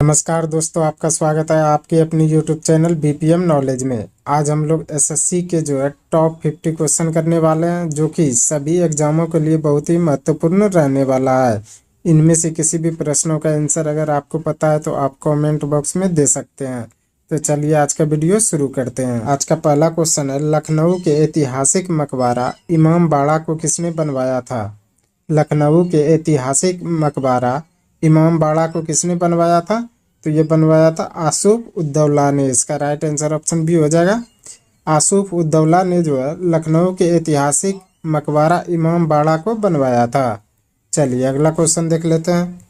नमस्कार दोस्तों, आपका स्वागत है आपके अपनी यूट्यूब चैनल बीपीएम नॉलेज में। आज हम लोग एसएससी के टॉप 50 क्वेश्चन करने वाले हैं, जो कि सभी एग्जामों के लिए बहुत ही महत्वपूर्ण रहने वाला है। इनमें से किसी भी प्रश्नों का आंसर अगर आपको पता है तो आप कमेंट बॉक्स में दे सकते हैं। तो चलिए आज का वीडियो शुरू करते हैं। आज का पहला क्वेश्चन है, लखनऊ के ऐतिहासिक मकबरा इमाम बाड़ा को किसने बनवाया था? लखनऊ के ऐतिहासिक मकबरा इमाम बाड़ा को किसने बनवाया था? तो ये बनवाया था आसूफ उद्दौला ने। इसका राइट आंसर ऑप्शन बी हो जाएगा। आसूफ उद्दौला ने लखनऊ के ऐतिहासिक मकबरा इमाम बाड़ा को बनवाया था। चलिए अगला क्वेश्चन देख लेते हैं।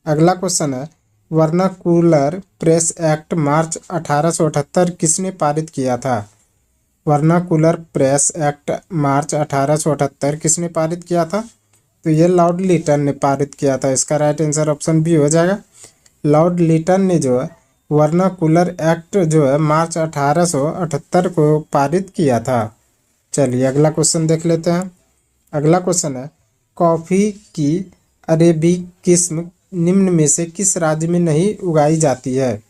अगला क्वेश्चन है, वर्नाकुलर प्रेस एक्ट मार्च 1878 किसने पारित किया था? वर्नाकुलर प्रेस एक्ट मार्च 1878 किसने पारित किया था? तो ये लॉर्ड लिटन ने पारित किया था। इसका राइट आंसर ऑप्शन बी हो जाएगा। लॉर्ड लिटन ने वर्नाकुलर एक्ट मार्च 1878 को पारित किया था। चलिए अगला क्वेश्चन देख लेते हैं। अगला क्वेश्चन है, कॉफ़ी की अरेबिक किस्म निम्न में से किस राज्य में नहीं उगाई जाती है?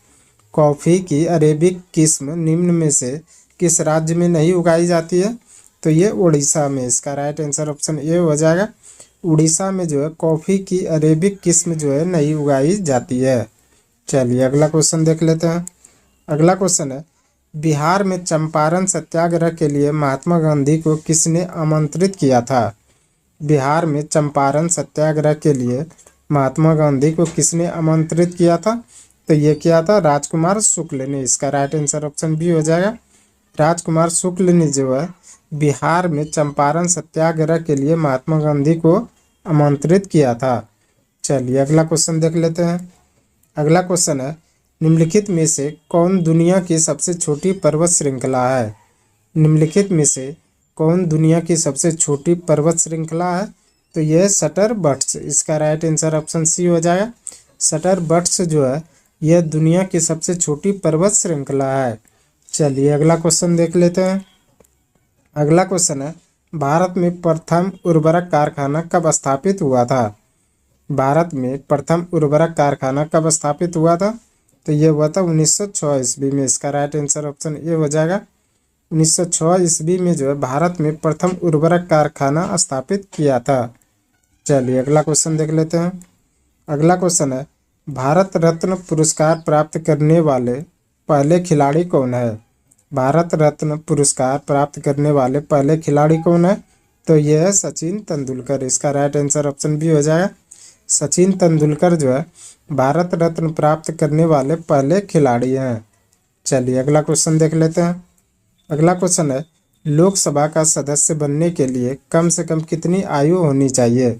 कॉफ़ी की अरेबिक किस्म निम्न में से किस राज्य में नहीं उगाई जाती है? तो ये उड़ीसा में। इसका राइट आंसर ऑप्शन ए हो जाएगा। उड़ीसा में कॉफ़ी की अरेबिक किस्म नहीं उगाई जाती है। चलिए अगला क्वेश्चन देख लेते हैं। अगला क्वेश्चन है, बिहार में चंपारण सत्याग्रह के लिए महात्मा गांधी को किसने आमंत्रित किया था? बिहार में चंपारण सत्याग्रह के लिए महात्मा गांधी को किसने आमंत्रित किया था? तो ये किया था राजकुमार शुक्ल ने। इसका राइट आंसर ऑप्शन बी हो जाएगा। राजकुमार शुक्ल ने बिहार में चंपारण सत्याग्रह के लिए महात्मा गांधी को आमंत्रित किया था। चलिए अगला क्वेश्चन देख लेते हैं। अगला क्वेश्चन है, निम्नलिखित में से कौन दुनिया की सबसे छोटी पर्वत श्रृंखला है? निम्नलिखित में से कौन दुनिया की सबसे छोटी पर्वत श्रृंखला है? तो यह सटरबट्स। इसका राइट आंसर ऑप्शन सी हो जाएगा। सटरबट्स यह दुनिया की सबसे छोटी पर्वत श्रृंखला है। चलिए अगला क्वेश्चन देख लेते हैं। अगला क्वेश्चन है, भारत में प्रथम उर्वरक कारखाना कब स्थापित हुआ था? भारत में प्रथम उर्वरक कारखाना कब स्थापित हुआ था? तो ये हुआ था 1906 ईस्वी में। इसका राइट आंसर ऑप्शन ए हो जाएगा। 1906 ईस्वी में भारत में प्रथम उर्वरक कारखाना स्थापित किया था। चलिए अगला क्वेश्चन देख लेते हैं। अगला क्वेश्चन है, भारत रत्न पुरस्कार प्राप्त करने वाले पहले खिलाड़ी कौन है? भारत रत्न पुरस्कार प्राप्त करने वाले पहले खिलाड़ी कौन है? तो यह है सचिन तेंदुलकर। इसका राइट आंसर ऑप्शन बी हो जाएगा। सचिन तेंदुलकर भारत रत्न प्राप्त करने वाले पहले खिलाड़ी हैं। चलिए अगला क्वेश्चन देख लेते हैं। अगला क्वेश्चन है, लोकसभा का सदस्य बनने के लिए कम से कम कितनी आयु होनी चाहिए?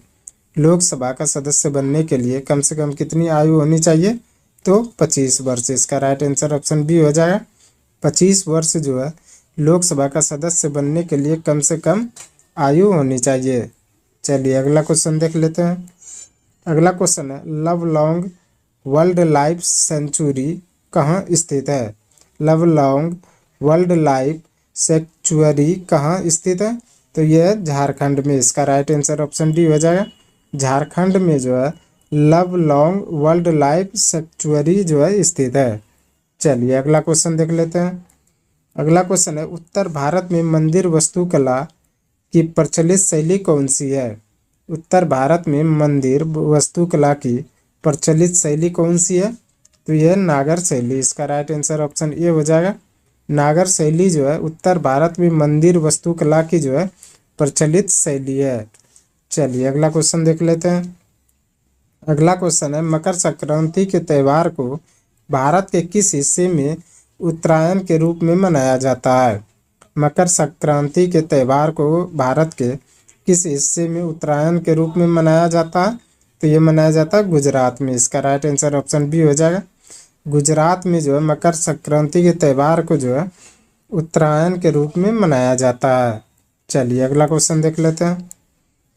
लोकसभा का सदस्य बनने के लिए कम से कम कितनी आयु होनी चाहिए? तो 25 वर्ष। इसका राइट आंसर ऑप्शन बी हो जाएगा। 25 वर्ष लोकसभा का सदस्य बनने के लिए कम से कम आयु होनी चाहिए। चलिए अगला क्वेश्चन देख लेते हैं। अगला क्वेश्चन है, लवलोंग वाइल्ड लाइफ सेंचुरी कहाँ स्थित है? लवलोंग वाइल्ड लाइफ सेंचुरी कहाँ स्थित है? तो यह है झारखंड में। इसका राइट आंसर ऑप्शन डी हो जाएगा। झारखंड में लवलोंग वाइल्ड लाइफ सेंचुरी स्थित है। चलिए अगला क्वेश्चन देख लेते हैं। अगला क्वेश्चन है, उत्तर भारत में मंदिर वास्तुकला की प्रचलित शैली कौन सी है? उत्तर भारत में मंदिर वास्तुकला की प्रचलित शैली कौन सी है? तो यह नागर शैली। इसका राइट आंसर ऑप्शन ए हो जाएगा। नागर शैली उत्तर भारत में मंदिर वास्तुकला की प्रचलित शैली है। चलिए अगला क्वेश्चन देख लेते हैं। अगला क्वेश्चन है, मकर संक्रांति के त्यौहार को भारत के किस हिस्से में उत्तरायण के रूप में मनाया जाता है? मकर संक्रांति के त्यौहार को भारत के किस हिस्से में उत्तरायण के रूप में मनाया जाता है? तो ये मनाया जाता है गुजरात में। इसका राइट आंसर ऑप्शन बी हो जाएगा। गुजरात में मकर संक्रांति के त्यौहार को उत्तरायण के रूप में मनाया जाता है। चलिए अगला क्वेश्चन देख लेते हैं।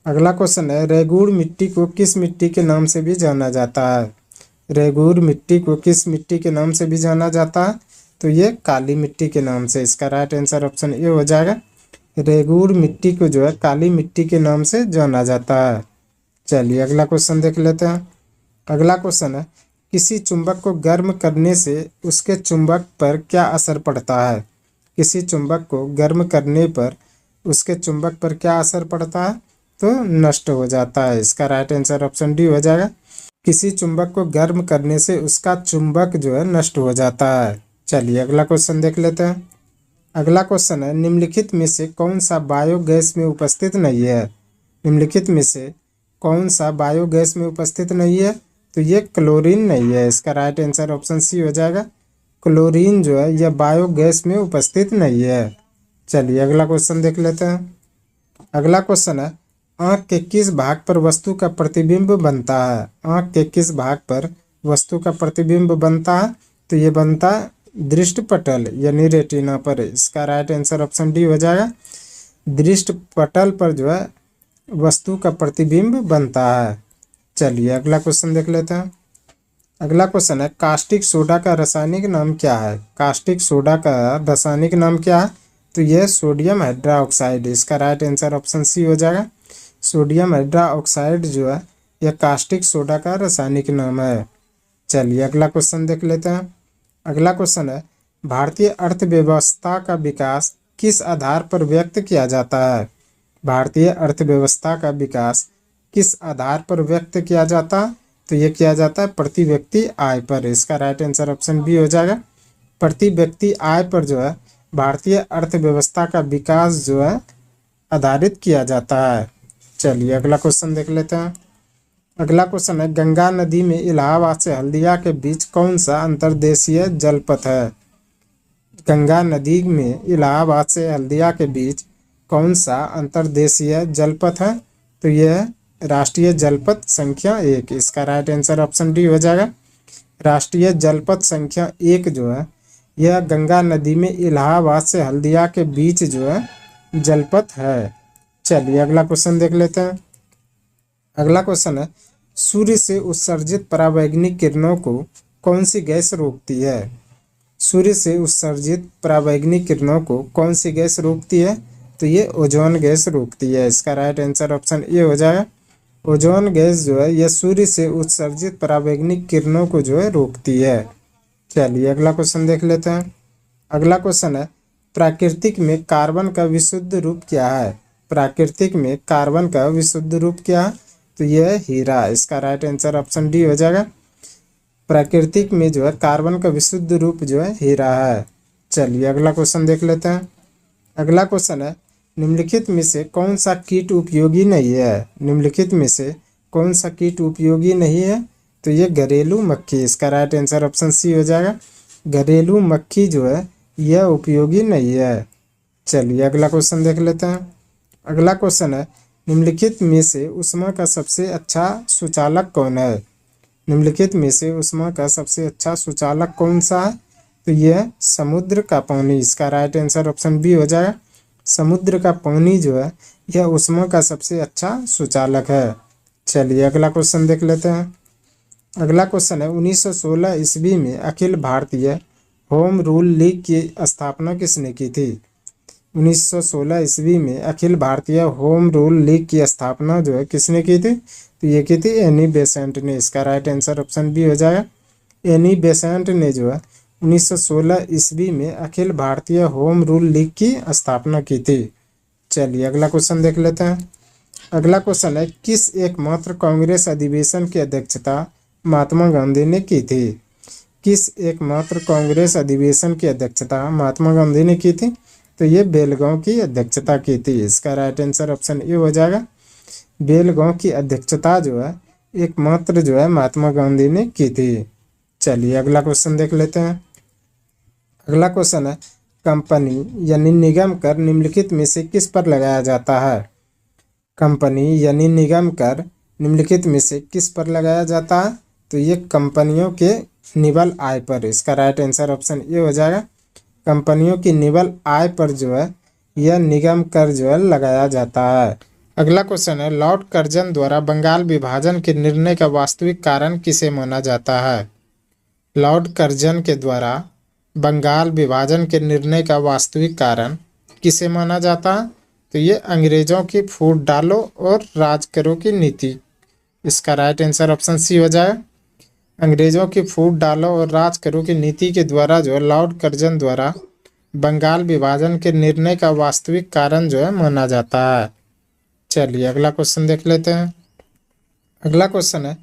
अगला क्वेश्चन है, रेगुड़ मिट्टी को किस मिट्टी के नाम से भी जाना जाता है? रेगुड़ मिट्टी को किस मिट्टी के नाम से भी जाना जाता है? तो ये काली मिट्टी के नाम से। इसका राइट आंसर ऑप्शन ए हो जाएगा। रेगुड़ मिट्टी को काली मिट्टी के नाम से जाना जाता है। चलिए अगला क्वेश्चन देख लेते हैं। अगला क्वेश्चन है, किसी चुंबक को गर्म करने से उसके चुंबक पर क्या असर पड़ता है? किसी चुंबक को गर्म करने पर उसके चुंबक पर क्या असर पड़ता है? तो नष्ट हो जाता है। इसका राइट आंसर ऑप्शन डी हो जाएगा। किसी चुंबक को गर्म करने से उसका चुंबक जो है नष्ट हो जाता है। चलिए अगला क्वेश्चन देख लेते हैं। अगला क्वेश्चन है, निम्नलिखित में से कौन सा बायोगैस में उपस्थित नहीं है? निम्नलिखित में से कौन सा बायोगैस में उपस्थित नहीं है? तो ये क्लोरीन नहीं है। इसका राइट आंसर ऑप्शन सी हो जाएगा। क्लोरीन जो है यह बायोगैस में उपस्थित नहीं है। चलिए अगला क्वेश्चन देख लेते हैं। अगला क्वेश्चन है, आँख के किस भाग पर वस्तु का प्रतिबिंब बनता है? आँख के किस भाग पर वस्तु का प्रतिबिंब बनता है? तो ये बनता है दृष्टिपटल यानी रेटिना पर। इसका राइट आंसर ऑप्शन डी हो जाएगा। दृष्टिपटल पर जो है वस्तु का प्रतिबिंब बनता है। चलिए अगला क्वेश्चन देख लेते हैं। अगला क्वेश्चन है, कास्टिक सोडा का रासायनिक नाम क्या है? कास्टिक सोडा का रासायनिक नाम क्या है? तो यह सोडियम हाइड्रोक्साइड। इसका राइट आंसर ऑप्शन सी हो जाएगा। सोडियम हाइड्रोक्साइड जो है यह कास्टिक सोडा का रासायनिक नाम है। चलिए अगला क्वेश्चन देख लेते हैं। अगला क्वेश्चन है, भारतीय अर्थव्यवस्था का विकास किस आधार पर व्यक्त किया जाता है? भारतीय अर्थव्यवस्था का विकास किस आधार पर व्यक्त किया जाता है? तो ये किया जाता है प्रति व्यक्ति आय पर। इसका राइट आंसर ऑप्शन बी हो जाएगा। प्रति व्यक्ति आय पर जो है भारतीय अर्थव्यवस्था का विकास जो है आधारित किया जाता है। चलिए अगला क्वेश्चन देख लेते हैं। अगला क्वेश्चन है, गंगा नदी में इलाहाबाद से हल्दिया के बीच कौन सा अंतर्देशीय जलपथ है? गंगा नदी में इलाहाबाद से हल्दिया के बीच कौन सा अंतर्देशीय जलपथ है? तो यह राष्ट्रीय जलपथ संख्या 1। इसका राइट आंसर ऑप्शन डी हो जाएगा। राष्ट्रीय जलपथ संख्या 1 जो है यह गंगा नदी में इलाहाबाद से हल्दिया के बीच जो है जलपथ है। चलिए अगला क्वेश्चन देख लेते हैं। अगला क्वेश्चन है, सूर्य से उत्सर्जित परावैंगनिक किरणों को कौन सी गैस रोकती है? सूर्य से उत्सर्जित परावैंगनिक किरणों को कौन सी गैस रोकती है? तो ये ओजोन गैस रोकती है। इसका राइट आंसर ऑप्शन ए हो जाएगा। ओजोन गैस जो है यह सूर्य से उत्सर्जित परावैंगनिक किरणों को जो है रोकती है। चलिए अगला क्वेश्चन देख लेते हैं। अगला क्वेश्चन है, प्राकृतिक में कार्बन का विशुद्ध रूप क्या है? प्राकृतिक में कार्बन का विशुद्ध रूप क्या है? तो यह है हीरा। इसका राइट आंसर ऑप्शन डी हो जाएगा। प्राकृतिक में जो है कार्बन का विशुद्ध रूप जो है हीरा है। चलिए अगला क्वेश्चन देख लेते हैं। अगला क्वेश्चन है, निम्नलिखित में से कौन सा कीट उपयोगी नहीं है? निम्नलिखित में से कौन सा कीट उपयोगी नहीं है? तो ये घरेलू मक्खी। इसका राइट आंसर ऑप्शन सी हो जाएगा। घरेलू मक्खी जो है यह उपयोगी नहीं है। चलिए अगला क्वेश्चन देख लेते हैं। अगला क्वेश्चन है, निम्नलिखित में से ऊष्मा का सबसे अच्छा सुचालक कौन है? निम्नलिखित में से ऊष्मा का सबसे अच्छा सुचालक कौन सा है? तो यह समुद्र का पानी। इसका राइट आंसर ऑप्शन बी हो जाएगा। समुद्र का पानी जो है यह ऊष्मा का सबसे अच्छा सुचालक है। चलिए अगला क्वेश्चन देख लेते हैं। अगला क्वेश्चन है, 1916 ईस्वी में Akhil Bharatiya home rule league की स्थापना किसने की थी? 1916 ईस्वी में Akhil Bharatiya home rule league की स्थापना जो है किसने की थी? तो ये की थी एनी बेसेंट ने। इसका राइट आंसर ऑप्शन बी हो जाएगा। एनी बेसेंट ने जो है 1916 ईस्वी में Akhil Bharatiya home rule league की स्थापना की थी। चलिए अगला क्वेश्चन देख लेते हैं। अगला क्वेश्चन है, किस एकमात्र कांग्रेस अधिवेशन की अध्यक्षता महात्मा गांधी ने की थी? किस एकमात्र कांग्रेस अधिवेशन की अध्यक्षता महात्मा गांधी ने की थी? तो ये बेलगांव की अध्यक्षता की थी। इसका राइट आंसर ऑप्शन ए हो जाएगा। बेलगांव की अध्यक्षता जो है एकमात्र जो है महात्मा गांधी ने की थी। चलिए अगला क्वेश्चन देख लेते हैं। अगला क्वेश्चन है, कंपनी यानी निगम कर निम्नलिखित में से किस पर लगाया जाता है? कंपनी यानी निगम कर निम्नलिखित में से किस पर लगाया जाता है? तो ये कंपनियों के निवल आय पर। इसका राइट आंसर ऑप्शन ए हो जाएगा। कंपनियों की निवल आय पर जो है यह निगम कर जो है लगाया जाता है। अगला क्वेश्चन है, लॉर्ड कर्जन द्वारा बंगाल विभाजन के निर्णय का वास्तविक कारण किसे माना जाता है? लॉर्ड कर्जन के द्वारा बंगाल विभाजन के निर्णय का वास्तविक कारण किसे माना जाता है? तो ये अंग्रेजों की फूट डालो और राज करो की नीति। इसका राइट आंसर ऑप्शन सी हो जाए। अंग्रेजों की फूट डालो और राज करो की नीति के द्वारा जो है लॉर्ड कर्जन द्वारा बंगाल विभाजन के निर्णय का वास्तविक कारण जो है माना जाता है। चलिए अगला क्वेश्चन देख लेते हैं। अगला क्वेश्चन है,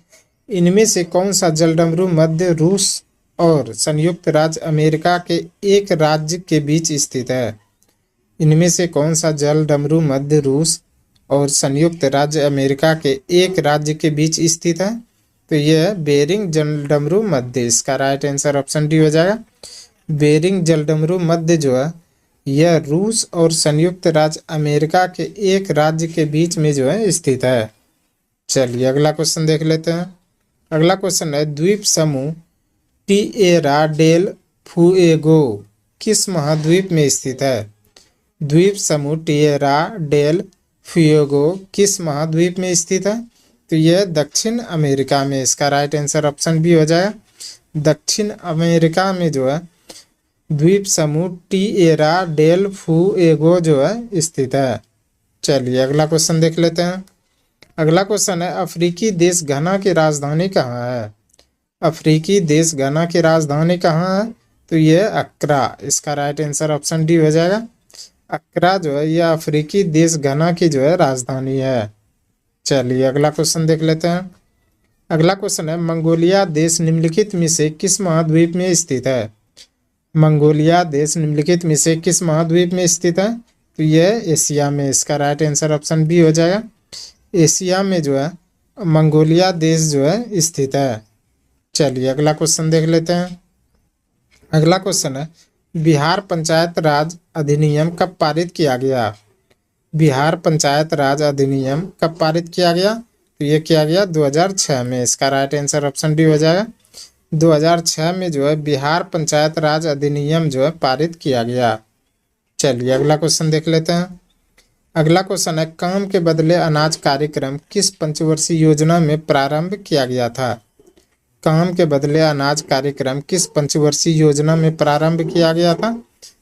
इनमें से कौन सा जलडमरू मध्य रूस और संयुक्त राज्य अमेरिका के एक राज्य के बीच स्थित है? इनमें से कौन सा जलडमरू मध्य रूस और संयुक्त राज्य अमेरिका के एक राज्य के बीच स्थित है? तो यह है बेरिंग जलडमरू मध्य। इसका राइट आंसर ऑप्शन डी हो जाएगा। बेरिंग जलडमरू मध्य जो है यह रूस और संयुक्त राज्य अमेरिका के एक राज्य के बीच में जो है स्थित है। चलिए अगला क्वेश्चन देख लेते हैं। अगला क्वेश्चन है, द्वीप समूह टिएरा डेल फुएगो किस महाद्वीप में स्थित है? द्वीप समूह टिएरा डेल फुएगो किस महाद्वीप में स्थित है? तो यह दक्षिण अमेरिका में। इसका राइट आंसर ऑप्शन बी हो जाएगा। दक्षिण अमेरिका में जो है द्वीप समूह टिएरा डेल फुएगो जो है स्थित है। चलिए अगला क्वेश्चन देख लेते हैं। अगला क्वेश्चन है, अफ्रीकी देश घना की राजधानी कहाँ है? अफ्रीकी देश घना की राजधानी कहाँ है? तो यह अक्रा। इसका राइट आंसर ऑप्शन डी हो जाएगा। अक्रा जो है यह अफ्रीकी देश घना की जो है राजधानी है। चलिए अगला क्वेश्चन देख लेते हैं। अगला क्वेश्चन है, मंगोलिया देश निम्नलिखित में से किस महाद्वीप में स्थित है? मंगोलिया देश निम्नलिखित में से किस महाद्वीप में स्थित है? तो यह एशिया में। इसका राइट आंसर ऑप्शन बी हो जाएगा। एशिया में जो है मंगोलिया देश जो है स्थित है। चलिए अगला क्वेश्चन देख लेते हैं। अगला क्वेश्चन है, बिहार पंचायत राज अधिनियम कब पारित किया गया? बिहार पंचायत राज अधिनियम कब पारित किया गया? तो ये किया गया 2006 में। इसका राइट आंसर ऑप्शन डी हो जाएगा। 2006 में जो है बिहार पंचायत राज अधिनियम जो है पारित किया गया। चलिए अगला क्वेश्चन देख लेते हैं। अगला क्वेश्चन है, काम के बदले अनाज कार्यक्रम किस पंचवर्षीय योजना में प्रारंभ किया गया था? काम के बदले अनाज कार्यक्रम किस पंचवर्षीय योजना में प्रारंभ किया गया था?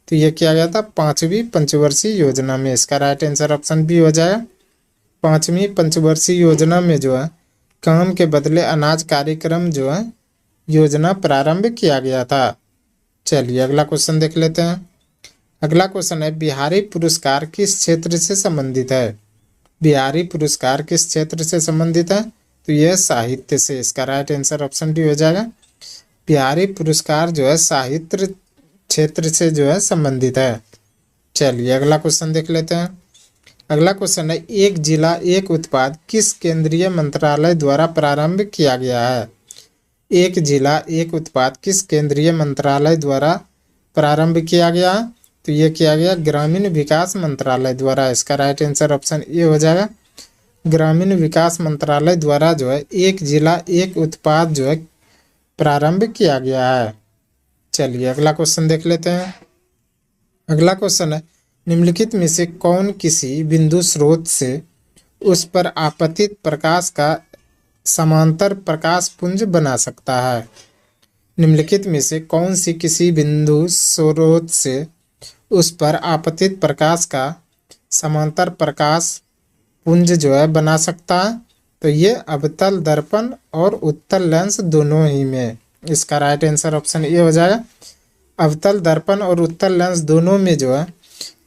तो यह किया गया था 5वीं पंचवर्षीय योजना में। इसका राइट आंसर ऑप्शन बी हो जाएगा। 5वीं पंचवर्षीय योजना में जो है काम के बदले अनाज कार्यक्रम जो है योजना प्रारंभ किया गया था। चलिए अगला क्वेश्चन देख लेते हैं। अगला क्वेश्चन है, बिहारी पुरस्कार किस क्षेत्र से संबंधित है? बिहारी पुरस्कार किस क्षेत्र से संबंधित है? तो यह साहित्य से। इसका राइट आंसर ऑप्शन डी हो जाएगा। बिहारी पुरस्कार जो है साहित्य क्षेत्र से जो है संबंधित है। चलिए अगला क्वेश्चन देख लेते हैं। अगला क्वेश्चन है, एक जिला एक उत्पाद किस केंद्रीय मंत्रालय द्वारा प्रारंभ किया गया है? एक जिला एक उत्पाद किस केंद्रीय मंत्रालय द्वारा प्रारंभ किया गया? तो यह किया गया ग्रामीण विकास मंत्रालय द्वारा। इसका राइट आंसर ऑप्शन ए हो जाएगा। ग्रामीण विकास मंत्रालय द्वारा जो है एक जिला एक उत्पाद जो है प्रारंभ किया गया है। चलिए अगला क्वेश्चन देख लेते हैं। अगला क्वेश्चन है, निम्नलिखित में से कौन किसी बिंदु स्रोत से उस पर आपतित प्रकाश का समांतर प्रकाश पुंज बना सकता है? निम्नलिखित में से कौन सी किसी बिंदु स्रोत से उस पर आपतित प्रकाश का समांतर प्रकाश पुंज जो है बना सकता है? तो ये अवतल दर्पण और उत्तल लेंस दोनों ही में। इसका राइट आंसर ऑप्शन ए हो जाएगा। अवतल दर्पण और उत्तल लेंस दोनों में जो है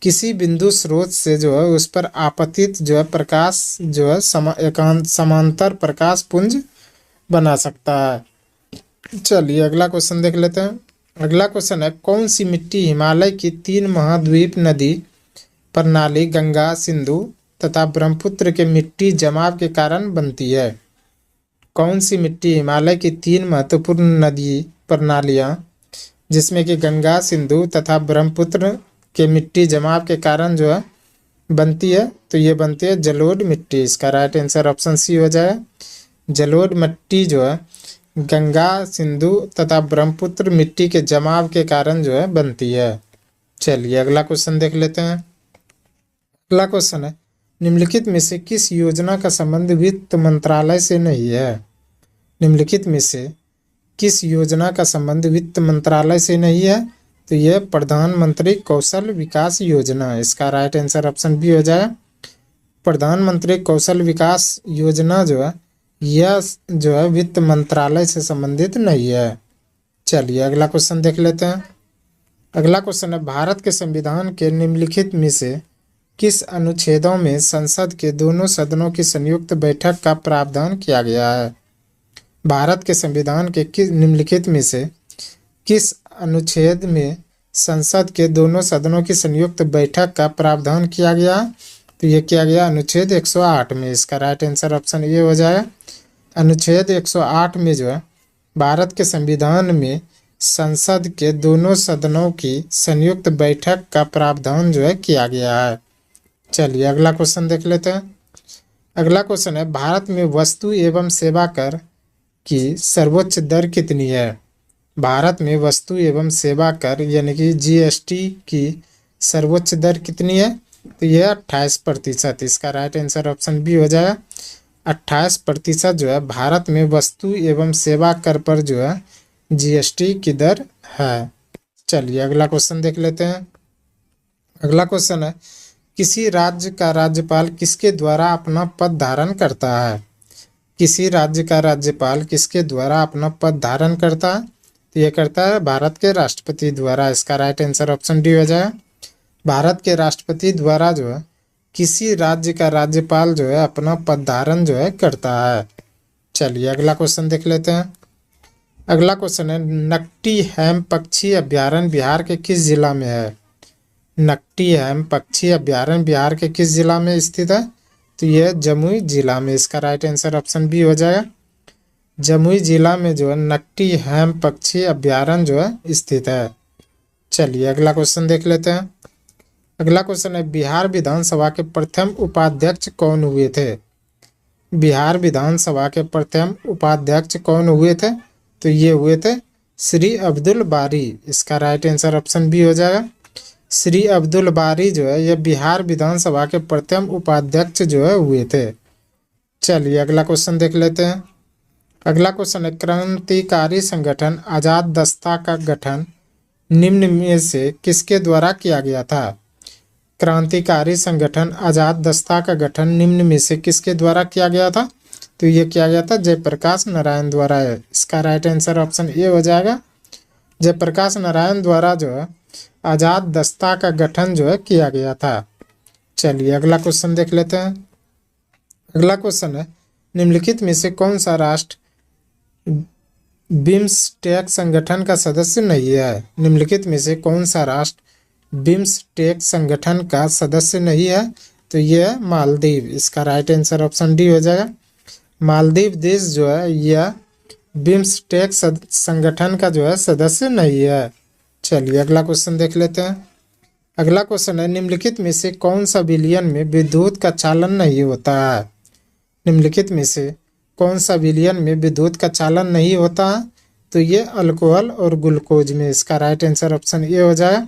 किसी बिंदु स्रोत से जो है उस पर आपतित जो है प्रकाश जो है समांतर प्रकाश पुंज बना सकता है। चलिए अगला क्वेश्चन देख लेते हैं। अगला क्वेश्चन है, कौन सी मिट्टी हिमालय की 3 महाद्वीप नदी प्रणाली गंगा, सिंधु तथा ब्रह्मपुत्र के मिट्टी जमाव के कारण बनती है? कौन सी मिट्टी हिमालय की 3 महत्वपूर्ण नदी प्रणालियाँ जिसमें कि गंगा, सिंधु तथा ब्रह्मपुत्र के मिट्टी जमाव के कारण जो है बनती है? तो ये बनती है जलोढ़ मिट्टी। इसका राइट आंसर ऑप्शन सी हो जाएगा। जलोढ़ मिट्टी जो है गंगा, सिंधु तथा ब्रह्मपुत्र मिट्टी के जमाव के कारण जो है बनती है। चलिए अगला क्वेश्चन देख लेते हैं। अगला क्वेश्चन है, निम्नलिखित में से किस योजना का संबंध वित्त मंत्रालय से नहीं है? निम्नलिखित में से किस योजना का संबंध वित्त मंत्रालय से नहीं है? तो यह प्रधानमंत्री कौशल विकास योजना। इसका राइट आंसर ऑप्शन बी हो जाए। प्रधानमंत्री कौशल विकास योजना जो है यह जो है वित्त मंत्रालय से संबंधित नहीं है। चलिए अगला क्वेश्चन देख लेते हैं। अगला क्वेश्चन है, भारत के संविधान के निम्नलिखित में से किस अनुच्छेदों में संसद के दोनों सदनों की संयुक्त बैठक का प्रावधान किया गया है? भारत के संविधान के किस निम्नलिखित में से किस अनुच्छेद में संसद के दोनों सदनों की संयुक्त बैठक का प्रावधान किया गया? तो ये किया गया अनुच्छेद 108 में। इसका राइट आंसर ऑप्शन ए हो जाएगा। अनुच्छेद 108 में जो है भारत के संविधान में संसद के दोनों सदनों की संयुक्त बैठक का प्रावधान जो है किया गया है। चलिए अगला क्वेश्चन देख लेते हैं। अगला क्वेश्चन है, भारत में वस्तु एवं सेवा कर की सर्वोच्च दर कितनी है? भारत में वस्तु एवं सेवा कर यानी कि जीएसटी की सर्वोच्च दर कितनी है? तो यह 28%। इसका राइट आंसर ऑप्शन बी हो जाएगा। 28% जो है भारत में वस्तु एवं सेवा कर पर जो है जीएसटी की दर है। चलिए अगला क्वेश्चन देख लेते हैं। अगला क्वेश्चन है, किसी राज्य का राज्यपाल किसके द्वारा अपना पद धारण करता है? किसी राज्य का राज्यपाल किसके द्वारा अपना पद धारण करता है? तो ये करता है भारत के राष्ट्रपति द्वारा। इसका राइट आंसर ऑप्शन डी हो जाएगा। भारत के राष्ट्रपति द्वारा जो है किसी राज्य का राज्यपाल जो है अपना पद धारण जो है करता है। चलिए अगला क्वेश्चन देख लेते हैं। अगला क्वेश्चन है, नकटीहैम पक्षी अभ्यारण्य बिहार के किस जिला में है? नकटीहैम पक्षी अभ्यारण्य बिहार के किस जिला में स्थित है? तो यह जमुई जिला में। इसका राइट आंसर ऑप्शन बी हो जाएगा। जमुई जिला में जो है नकटीहैम पक्षी अभ्यारण्य जो है स्थित है। चलिए अगला क्वेश्चन देख लेते हैं। अगला क्वेश्चन है, बिहार विधानसभा के प्रथम उपाध्यक्ष कौन हुए थे? बिहार विधानसभा के प्रथम उपाध्यक्ष कौन हुए थे? तो ये हुए थे श्री अब्दुल बारी। इसका राइट आंसर ऑप्शन बी हो जाएगा। श्री अब्दुल बारी जो है यह बिहार विधानसभा के प्रथम उपाध्यक्ष जो है हुए थे। चलिए अगला क्वेश्चन देख लेते हैं। अगला क्वेश्चन है, क्रांतिकारी संगठन आजाद दस्ता का गठन निम्न में से किसके द्वारा किया गया था? क्रांतिकारी संगठन आजाद दस्ता का गठन निम्न में से किसके द्वारा किया गया था? तो ये किया गया था जयप्रकाश नारायण द्वारा है। इसका राइट आंसर ऑप्शन ए हो जाएगा। जयप्रकाश नारायण द्वारा जो है आजाद दस्ता का गठन जो है किया गया था। चलिए अगला क्वेश्चन देख लेते हैं। अगला क्वेश्चन है, निम्नलिखित में से कौन सा राष्ट्र बिम्स्टेक संगठन का सदस्य नहीं है? निम्नलिखित में से कौन सा राष्ट्र बिम्स्टेक संगठन का सदस्य नहीं है? तो यह है मालदीव। इसका राइट आंसर ऑप्शन डी हो जाएगा। मालदीव देश जो है यह बिम्स्टेक संगठन का जो है सदस्य नहीं है। चलिए अगला क्वेश्चन देख लेते हैं। अगला क्वेश्चन है, निम्नलिखित में से कौन सा विलयन में विद्युत का चालन नहीं होता है? निम्नलिखित में से कौन सा विलयन में विद्युत का चालन नहीं होता है? तो ये अल्कोहल और ग्लूकोज में। इसका राइट आंसर ऑप्शन ए हो जाएगा।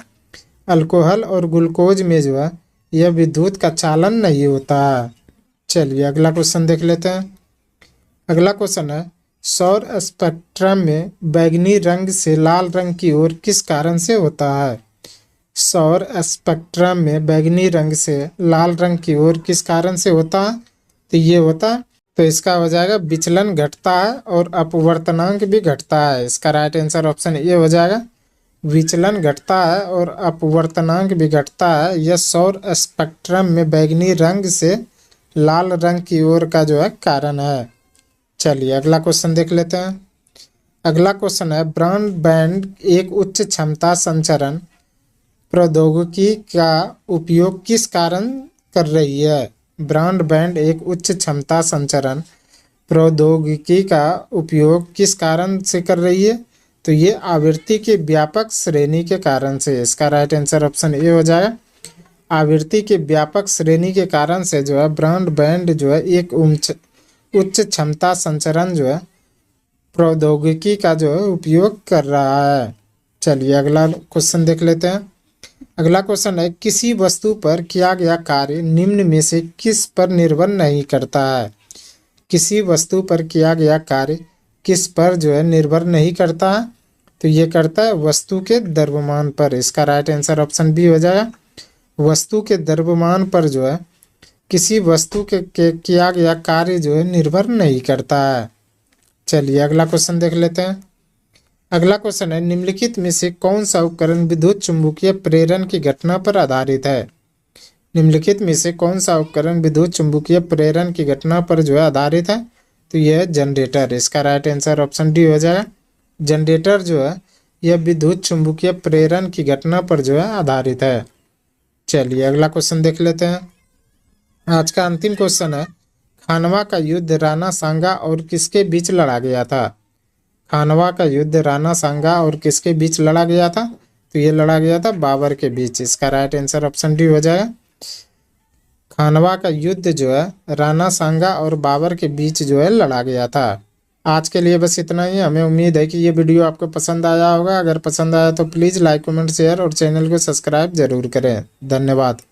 अल्कोहल और ग्लूकोज में जो है यह विद्युत का चालन नहीं होता है। चलिए अगला क्वेश्चन देख लेते हैं। अगला क्वेश्चन है, सौर स्पेक्ट्रम में बैंगनी रंग से लाल रंग की ओर किस कारण से होता है? सौर स्पेक्ट्रम में बैंगनी रंग से लाल रंग की ओर किस कारण से होता है? तो ये होता है, तो इसका हो जाएगा विचलन घटता है और अपवर्तनांक भी घटता है। इसका राइट आंसर ऑप्शन ए हो जाएगा। विचलन घटता है और अपवर्तनांक भी घटता है। यह सौर स्पेक्ट्रम में बैंगनी रंग से लाल रंग की ओर का जो है कारण है। चलिए अगला क्वेश्चन देख लेते हैं। अगला क्वेश्चन है, ब्रॉडबैंड एक उच्च क्षमता संचरण प्रौद्योगिकी का उपयोग किस कारण कर रही है? ब्रॉडबैंड एक उच्च क्षमता संचरण प्रौद्योगिकी का उपयोग किस कारण से कर रही है? तो ये आवृत्ति की व्यापक श्रेणी के कारण से। इसका राइट आंसर ऑप्शन ए हो जाएगा। आवृत्ति की व्यापक श्रेणी के कारण से जो है ब्रॉडबैंड जो है एक उच्च क्षमता संचरण जो है प्रौद्योगिकी का जो है उपयोग कर रहा है। चलिए अगला क्वेश्चन देख लेते हैं। अगला क्वेश्चन है, किसी वस्तु पर किया गया कार्य निम्न में से किस पर निर्भर नहीं करता है? किसी वस्तु पर किया गया कार्य किस पर जो है निर्भर नहीं करता है? तो ये करता है वस्तु के द्रव्यमान पर। इसका राइट आंसर ऑप्शन बी हो जाएगा। वस्तु के द्रव्यमान पर जो है किसी वस्तु के किया गया कार्य जो है निर्भर नहीं करता है। चलिए अगला क्वेश्चन देख लेते हैं। अगला क्वेश्चन है, निम्नलिखित में से कौन सा उपकरण विद्युत चुम्बकीय प्रेरण की घटना पर आधारित है? निम्नलिखित में से कौन सा उपकरण विद्युत चुम्बकीय प्रेरण की घटना पर जो है आधारित है? तो यह है जनरेटर। इसका राइट आंसर ऑप्शन डी हो जाएगा। जनरेटर जो है यह विद्युत चुम्बकीय प्रेरण की घटना पर जो है आधारित है। चलिए अगला क्वेश्चन देख लेते हैं। आज का अंतिम क्वेश्चन है, खानवा का युद्ध राणा सांगा और किसके बीच लड़ा गया था? खानवा का युद्ध राणा सांगा और किसके बीच लड़ा गया था? तो ये लड़ा गया था बाबर के बीच। इसका राइट आंसर ऑप्शन डी हो जाएगा। खानवा का युद्ध जो है राणा सांगा और बाबर के बीच जो है लड़ा गया था। आज के लिए बस इतना ही। हमें उम्मीद है कि ये वीडियो आपको पसंद आया होगा। अगर पसंद आया तो प्लीज़ लाइक कमेंट शेयर और चैनल को सब्सक्राइब जरूर करें। धन्यवाद।